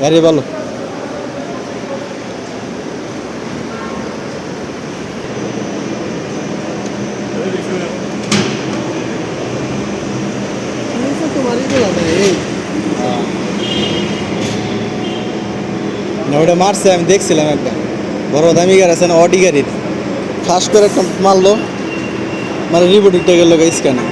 গাড়ি ভালো। না ওটা মারছে, আমি দেখছিলাম একটা বড় দামি গাড়ি আছে না, অডি গাড়ির ফাঁস করে একটা মারলো, মানে রিবোট উঠে গেল স্ক্যানে।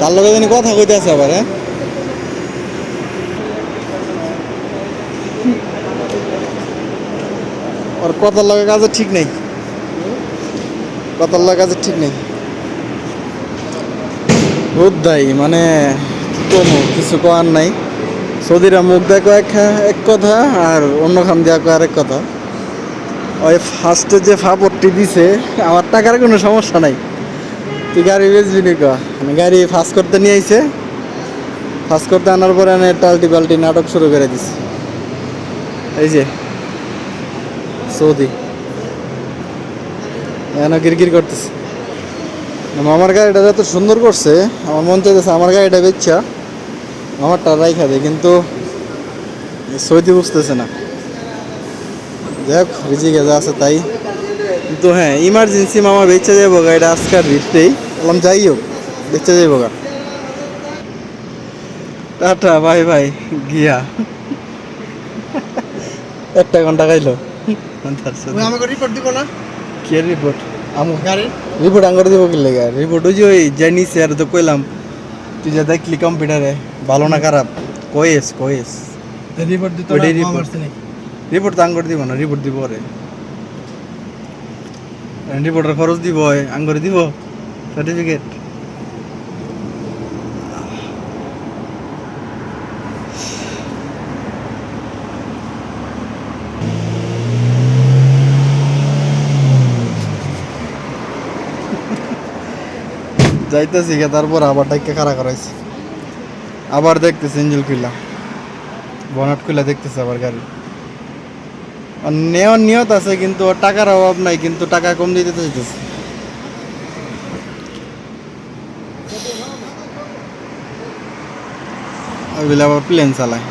তার লগে জানি কথা কইতে আছে আবার। হ্যাঁ, ওর কথার লগে কাজে ঠিক নেই, কথার লগে কাজে ঠিক নেই। বুদ্ধাই মানে কি কমো, কিছু করার নাই। সৌদিরা মুখ দেখো এক কথা, আর অন্য খান দিয়া আরেক কথা। ওই ফার্স্টে যে ফাপড়টি দিছে, আমার টাকার কোনো সমস্যা নাই, তুই গাড়ি বেচবি নি কা, মানে গাড়ি ফাঁস করতে নিয়ে আইছে, ফাঁস করতে আনার পরে এনে টাল্টি পাল্টি নাটক শুরু করে দিছে। এই যে সৌদি এনে গিরগির করতেছে। আমার গাড়িটা এত সুন্দর করছে, আমার মন চাইতেছে আমার গাড়িটা বেচছা আমারটা রাইখা দেয়, কিন্তু সৌদি বুঝতেছে না। দেখ রিজিকে যা আছে তাই। কিন্তু হ্যাঁ, ইমার্জেন্সি মামা বেচে যাবো গাড়িটা আজকাল রিটতেই বললাম, যাই হোক বেচে যাবো গা। টাটা বাই বাই গিয়া 1 ঘন্টা খাইলো। আমাকে রিপোর্ট দিব না? কে রিপোর্ট? আমি গাড়ি রিপোর্ট আঙ্গর দিব কি লেগে? রিপোর্ট ওই যে ওই জানিস আর তো কইলাম, তুই যা দেখলি কম্পিউটারে ভালো না খারাপ, কয়েস কয়েস রিপোর্ট দিতে ওইটাই না, রিপোর্ট। মারছে নাকি? রিপোর্ট তো আঙ্গর দিব না, রিপোর্ট দিব ওরে, রিপোর্টের খরচ দিব আঙ্গরে দিব সার্টিফিকেট। যাইতেছি গে, তারপর আবার ডাইকে খাড়া করাইছি, আবার দেখতেছি ইঞ্জিল খুললা, বনাট খুললা দেখতেছে আবার গাড়ি। আর নেওয়ার নিয়ত আছে, কিন্তু ওর টাকার অভাব নাই, কিন্তু টাকা কম দিতে চাইতেছে। ওইগুলো আবার প্লেন চালায়।